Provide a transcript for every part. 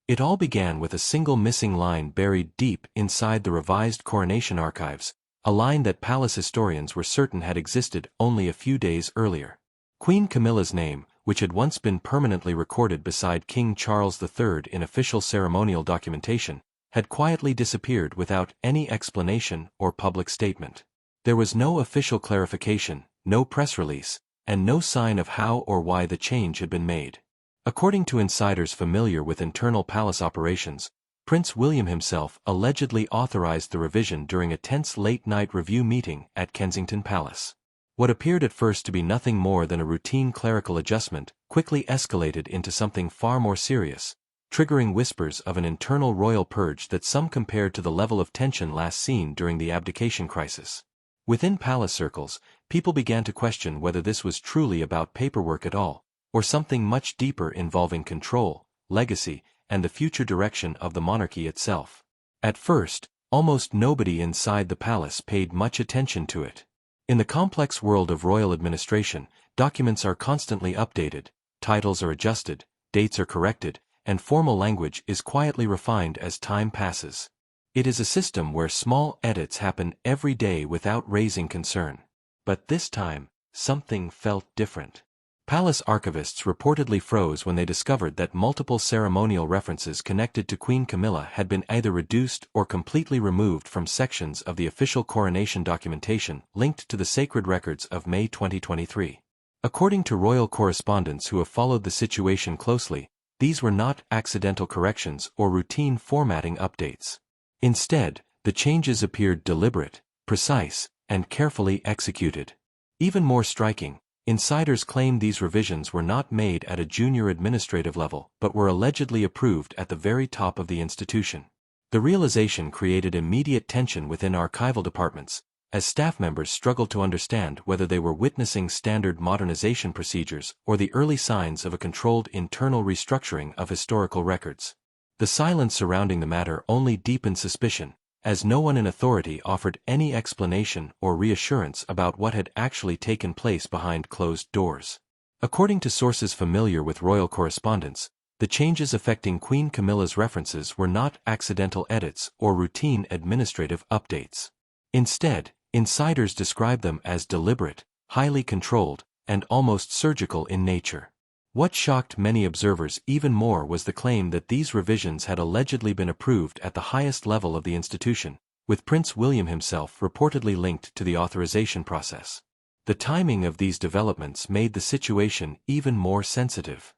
It all began with a single missing line buried deep inside the revised Coronation archives, a line that palace historians were certain had existed only a few days earlier. Queen Camilla's name, which had once been permanently recorded beside King Charles III in official ceremonial documentation, had quietly disappeared without any explanation or public statement. There was no official clarification, no press release, and no sign of how or why the change had been made. According to insiders familiar with internal palace operations, Prince William himself allegedly authorized the revision during a tense late-night review meeting at Kensington Palace. What appeared at first to be nothing more than a routine clerical adjustment quickly escalated into something far more serious, triggering whispers of an internal royal purge that some compared to the level of tension last seen during the abdication crisis. Within palace circles, people began to question whether this was truly about paperwork at all, or something much deeper involving control, legacy, and the future direction of the monarchy itself. At first, almost nobody inside the palace paid much attention to it. In the complex world of royal administration, documents are constantly updated, titles are adjusted, dates are corrected, and formal language is quietly refined as time passes. It is a system where small edits happen every day without raising concern. But this time, something felt different. Palace archivists reportedly froze when they discovered that multiple ceremonial references connected to Queen Camilla had been either reduced or completely removed from sections of the official coronation documentation linked to the sacred records of May 2023. According to royal correspondents who have followed the situation closely, these were not accidental corrections or routine formatting updates. Instead, the changes appeared deliberate, precise, and carefully executed. Even more striking, insiders claim these revisions were not made at a junior administrative level but were allegedly approved at the very top of the institution. The realization created immediate tension within archival departments, as staff members struggled to understand whether they were witnessing standard modernization procedures or the early signs of a controlled internal restructuring of historical records. The silence surrounding the matter only deepened suspicion, as no one in authority offered any explanation or reassurance about what had actually taken place behind closed doors. According to sources familiar with royal correspondence, the changes affecting Queen Camilla's references were not accidental edits or routine administrative updates. Instead, insiders describe them as deliberate, highly controlled, and almost surgical in nature. What shocked many observers even more was the claim that these revisions had allegedly been approved at the highest level of the institution, with Prince William himself reportedly linked to the authorization process. The timing of these developments made the situation even more sensitive.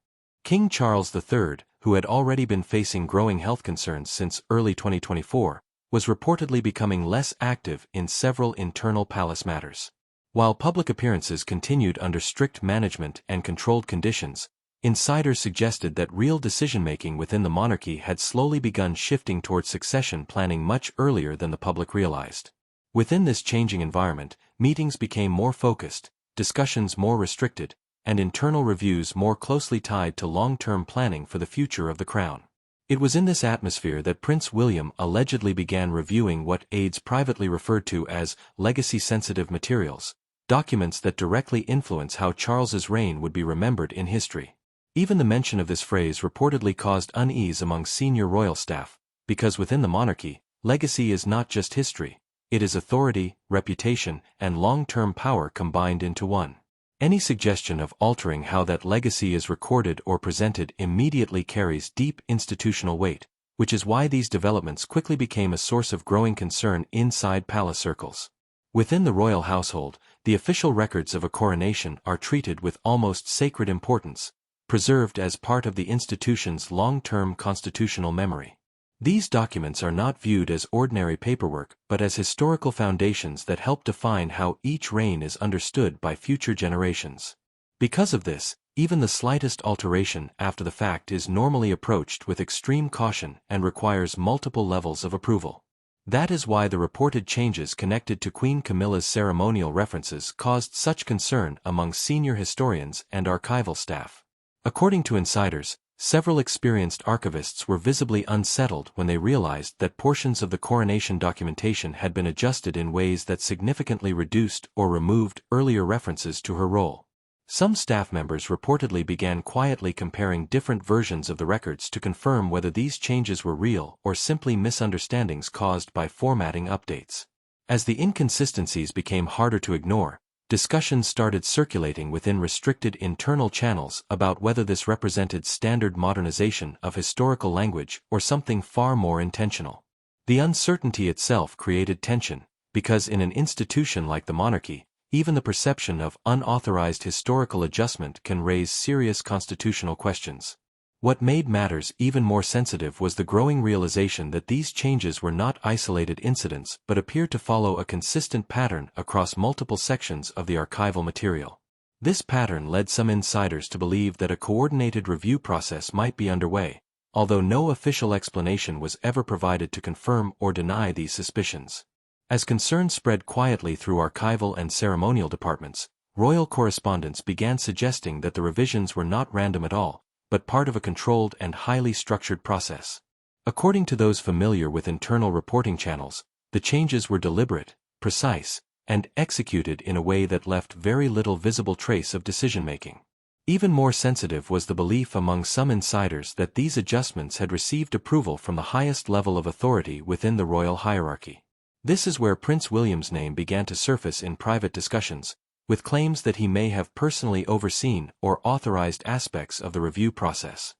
King Charles III, who had already been facing growing health concerns since early 2024, was reportedly becoming less active in several internal palace matters. While public appearances continued under strict management and controlled conditions, insiders suggested that real decision-making within the monarchy had slowly begun shifting toward succession planning much earlier than the public realized. Within this changing environment, meetings became more focused, discussions more restricted, and internal reviews more closely tied to long-term planning for the future of the crown. It was in this atmosphere that Prince William allegedly began reviewing what aides privately referred to as legacy-sensitive materials, documents that directly influence how Charles's reign would be remembered in history. Even the mention of this phrase reportedly caused unease among senior royal staff, because within the monarchy, legacy is not just history, it is authority, reputation, and long-term power combined into one. Any suggestion of altering how that legacy is recorded or presented immediately carries deep institutional weight, which is why these developments quickly became a source of growing concern inside palace circles. Within the royal household, the official records of a coronation are treated with almost sacred importance, preserved as part of the institution's long-term constitutional memory. These documents are not viewed as ordinary paperwork but as historical foundations that help define how each reign is understood by future generations. Because of this, even the slightest alteration after the fact is normally approached with extreme caution and requires multiple levels of approval. That is why the reported changes connected to Queen Camilla's ceremonial references caused such concern among senior historians and archival staff. According to insiders, several experienced archivists were visibly unsettled when they realized that portions of the coronation documentation had been adjusted in ways that significantly reduced or removed earlier references to her role. Some staff members reportedly began quietly comparing different versions of the records to confirm whether these changes were real or simply misunderstandings caused by formatting updates. As the inconsistencies became harder to ignore, discussions started circulating within restricted internal channels about whether this represented standard modernization of historical language or something far more intentional. The uncertainty itself created tension, because in an institution like the monarchy, even the perception of unauthorized historical adjustment can raise serious constitutional questions. What made matters even more sensitive was the growing realization that these changes were not isolated incidents but appeared to follow a consistent pattern across multiple sections of the archival material. This pattern led some insiders to believe that a coordinated review process might be underway, although no official explanation was ever provided to confirm or deny these suspicions. As concerns spread quietly through archival and ceremonial departments, royal correspondents began suggesting that the revisions were not random at all, but part of a controlled and highly structured process. According to those familiar with internal reporting channels, the changes were deliberate, precise, and executed in a way that left very little visible trace of decision-making. Even more sensitive was the belief among some insiders that these adjustments had received approval from the highest level of authority within the royal hierarchy. This is where Prince William's name began to surface in private discussions, with claims that he may have personally overseen or authorized aspects of the review process.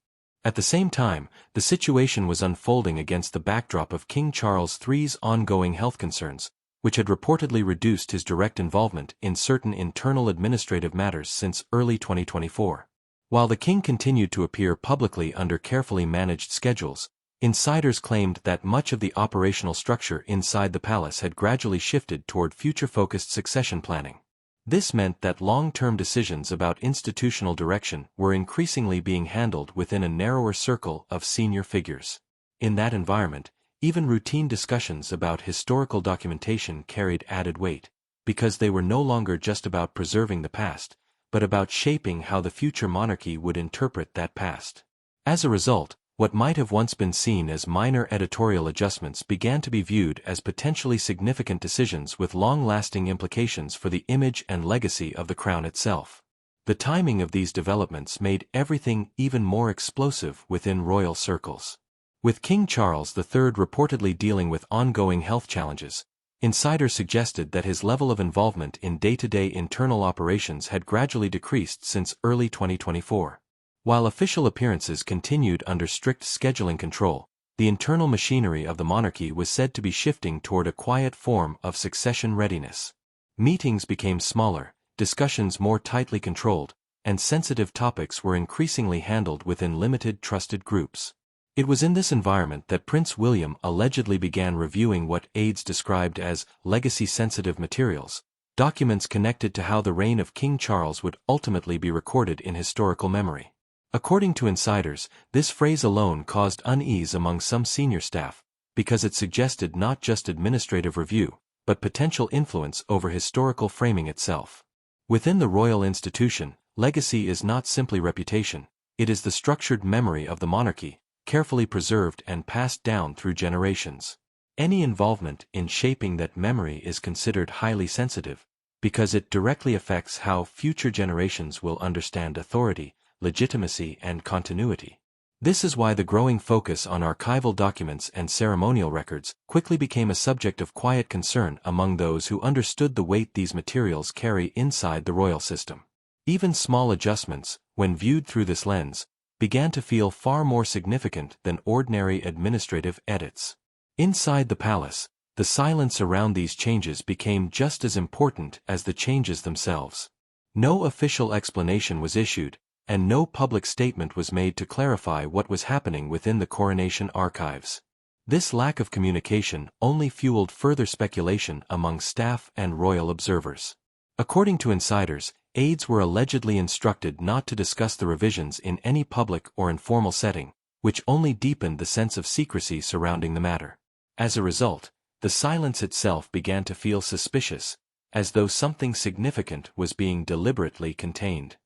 At the same time, the situation was unfolding against the backdrop of King Charles III's ongoing health concerns, which had reportedly reduced his direct involvement in certain internal administrative matters since early 2024. While the king continued to appear publicly under carefully managed schedules, insiders claimed that much of the operational structure inside the palace had gradually shifted toward future-focused succession planning. This meant that long-term decisions about institutional direction were increasingly being handled within a narrower circle of senior figures. In that environment, even routine discussions about historical documentation carried added weight, because they were no longer just about preserving the past, but about shaping how the future monarchy would interpret that past. As a result, what might have once been seen as minor editorial adjustments began to be viewed as potentially significant decisions with long-lasting implications for the image and legacy of the crown itself. The timing of these developments made everything even more explosive within royal circles. With King Charles III reportedly dealing with ongoing health challenges, insiders suggested that his level of involvement in day-to-day internal operations had gradually decreased since early 2024. While official appearances continued under strict scheduling control, the internal machinery of the monarchy was said to be shifting toward a quiet form of succession readiness. Meetings became smaller, discussions more tightly controlled, and sensitive topics were increasingly handled within limited trusted groups. It was in this environment that Prince William allegedly began reviewing what aides described as legacy-sensitive materials, documents connected to how the reign of King Charles would ultimately be recorded in historical memory. According to insiders, this phrase alone caused unease among some senior staff, because it suggested not just administrative review, but potential influence over historical framing itself. Within the royal institution, legacy is not simply reputation, it is the structured memory of the monarchy, carefully preserved and passed down through generations. Any involvement in shaping that memory is considered highly sensitive, because it directly affects how future generations will understand authority, legitimacy, and continuity. This is why the growing focus on archival documents and ceremonial records quickly became a subject of quiet concern among those who understood the weight these materials carry inside the royal system. Even small adjustments, when viewed through this lens, began to feel far more significant than ordinary administrative edits. Inside the palace, the silence around these changes became just as important as the changes themselves. No official explanation was issued, and no public statement was made to clarify what was happening within the Coronation archives. This lack of communication only fueled further speculation among staff and royal observers. According to insiders, aides were allegedly instructed not to discuss the revisions in any public or informal setting, which only deepened the sense of secrecy surrounding the matter. As a result, the silence itself began to feel suspicious, as though something significant was being deliberately contained.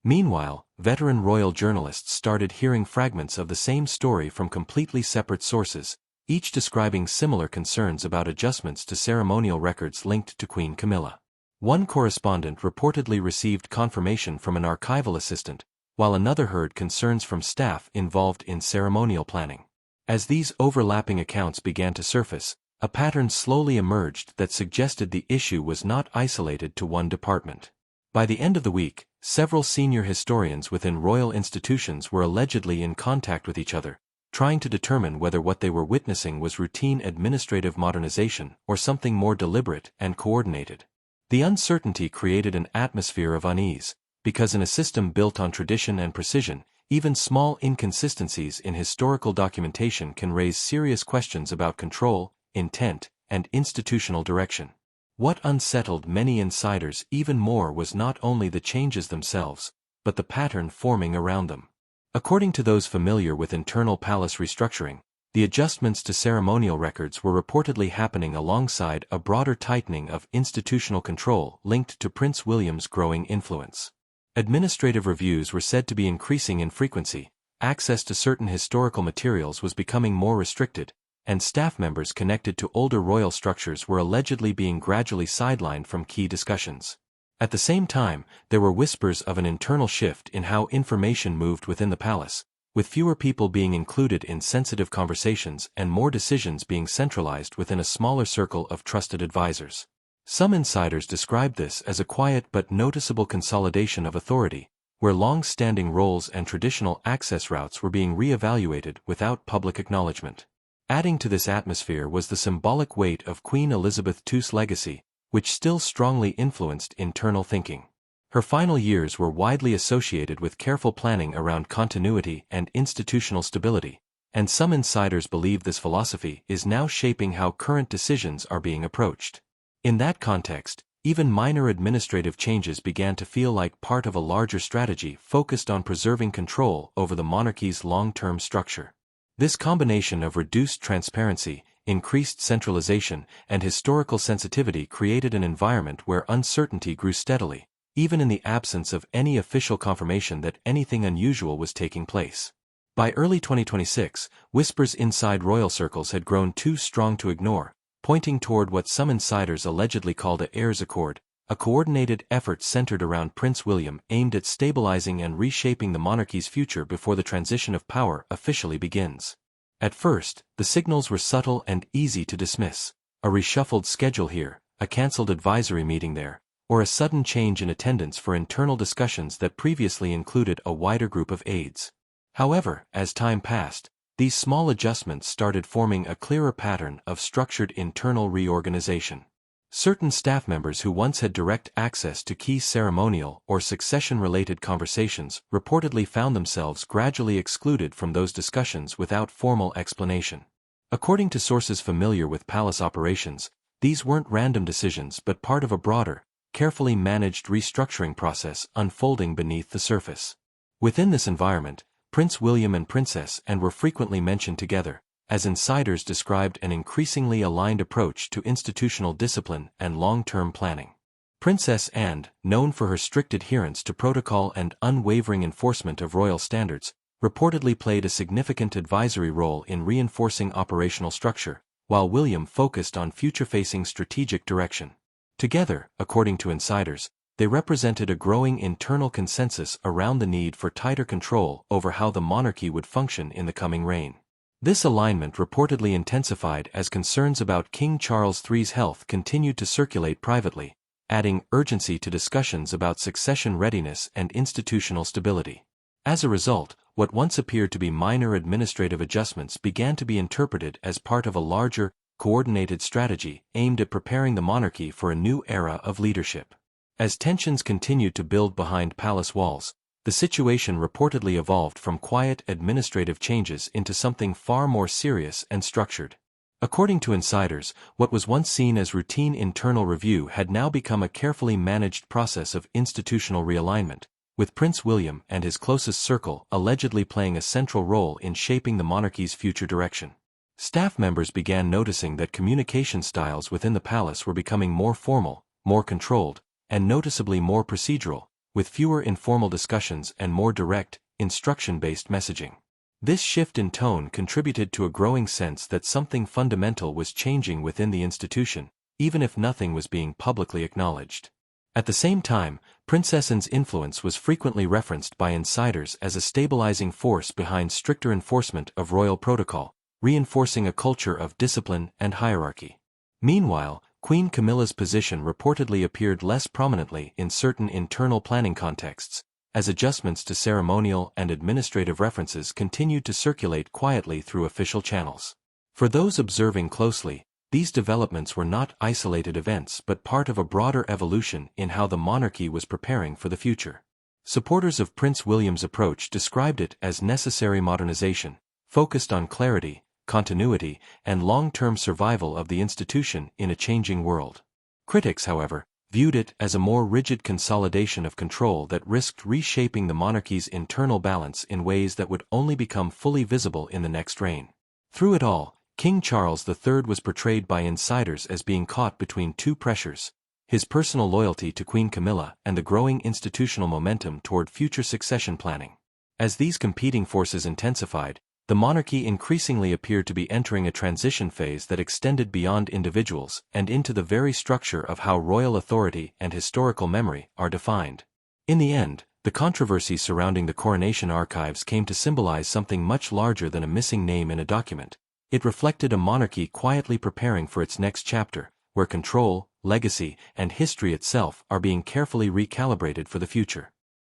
Meanwhile, veteran royal journalists started hearing fragments of the same story from completely separate sources, each describing similar concerns about adjustments to ceremonial records linked to Queen Camilla. One correspondent reportedly received confirmation from an archival assistant, while another heard concerns from staff involved in ceremonial planning. As these overlapping accounts began to surface, a pattern slowly emerged that suggested the issue was not isolated to one department. By the end of the week, several senior historians within royal institutions were allegedly in contact with each other, trying to determine whether what they were witnessing was routine administrative modernization or something more deliberate and coordinated. The uncertainty created an atmosphere of unease, because in a system built on tradition and precision, even small inconsistencies in historical documentation can raise serious questions about control, intent, and institutional direction. What unsettled many insiders even more was not only the changes themselves, but the pattern forming around them. According to those familiar with internal palace restructuring, the adjustments to ceremonial records were reportedly happening alongside a broader tightening of institutional control linked to Prince William's growing influence. Administrative reviews were said to be increasing in frequency, access to certain historical materials was becoming more restricted, and staff members connected to older royal structures were allegedly being gradually sidelined from key discussions. At the same time, there were whispers of an internal shift in how information moved within the palace, with fewer people being included in sensitive conversations and more decisions being centralized within a smaller circle of trusted advisors. Some insiders described this as a quiet but noticeable consolidation of authority, where long-standing roles and traditional access routes were being re-evaluated without public acknowledgement. Adding to this atmosphere was the symbolic weight of Queen Elizabeth II's legacy, which still strongly influenced internal thinking. Her final years were widely associated with careful planning around continuity and institutional stability, and some insiders believe this philosophy is now shaping how current decisions are being approached. In that context, even minor administrative changes began to feel like part of a larger strategy focused on preserving control over the monarchy's long-term structure. This combination of reduced transparency, increased centralization, and historical sensitivity created an environment where uncertainty grew steadily, even in the absence of any official confirmation that anything unusual was taking place. By early 2026, whispers inside royal circles had grown too strong to ignore, pointing toward what some insiders allegedly called a heirs accord, a coordinated effort centered around Prince William aimed at stabilizing and reshaping the monarchy's future before the transition of power officially begins. At first, the signals were subtle and easy to dismiss: a reshuffled schedule here, a cancelled advisory meeting there, or a sudden change in attendance for internal discussions that previously included a wider group of aides. However, as time passed, these small adjustments started forming a clearer pattern of structured internal reorganization. Certain staff members who once had direct access to key ceremonial or succession-related conversations reportedly found themselves gradually excluded from those discussions without formal explanation. According to sources familiar with palace operations, these weren't random decisions but part of a broader, carefully managed restructuring process unfolding beneath the surface. Within this environment, Prince William and Princess Anne were frequently mentioned together, as insiders described an increasingly aligned approach to institutional discipline and long-term planning. Princess Anne, known for her strict adherence to protocol and unwavering enforcement of royal standards, reportedly played a significant advisory role in reinforcing operational structure, while William focused on future-facing strategic direction. Together, according to insiders, they represented a growing internal consensus around the need for tighter control over how the monarchy would function in the coming reign. This alignment reportedly intensified as concerns about King Charles III's health continued to circulate privately, adding urgency to discussions about succession readiness and institutional stability. As a result, what once appeared to be minor administrative adjustments began to be interpreted as part of a larger, coordinated strategy aimed at preparing the monarchy for a new era of leadership. As tensions continued to build behind palace walls, the situation reportedly evolved from quiet administrative changes into something far more serious and structured. According to insiders, what was once seen as routine internal review had now become a carefully managed process of institutional realignment, with Prince William and his closest circle allegedly playing a central role in shaping the monarchy's future direction. Staff members began noticing that communication styles within the palace were becoming more formal, more controlled, and noticeably more procedural, with fewer informal discussions and more direct, instruction-based messaging. This shift in tone contributed to a growing sense that something fundamental was changing within the institution, even if nothing was being publicly acknowledged. At the same time, Princess Anne's influence was frequently referenced by insiders as a stabilizing force behind stricter enforcement of royal protocol, reinforcing a culture of discipline and hierarchy. Meanwhile, Queen Camilla's position reportedly appeared less prominently in certain internal planning contexts, as adjustments to ceremonial and administrative references continued to circulate quietly through official channels. For those observing closely, these developments were not isolated events but part of a broader evolution in how the monarchy was preparing for the future. Supporters of Prince William's approach described it as necessary modernization, focused on clarity, continuity, and long-term survival of the institution in a changing world. Critics, however, viewed it as a more rigid consolidation of control that risked reshaping the monarchy's internal balance in ways that would only become fully visible in the next reign. Through it all, King Charles III was portrayed by insiders as being caught between two pressures: his personal loyalty to Queen Camilla and the growing institutional momentum toward future succession planning. As these competing forces intensified, the monarchy increasingly appeared to be entering a transition phase that extended beyond individuals and into the very structure of how royal authority and historical memory are defined. In the end, the controversy surrounding the Coronation archives came to symbolize something much larger than a missing name in a document. It reflected a monarchy quietly preparing for its next chapter, where control, legacy, and history itself are being carefully recalibrated for the future.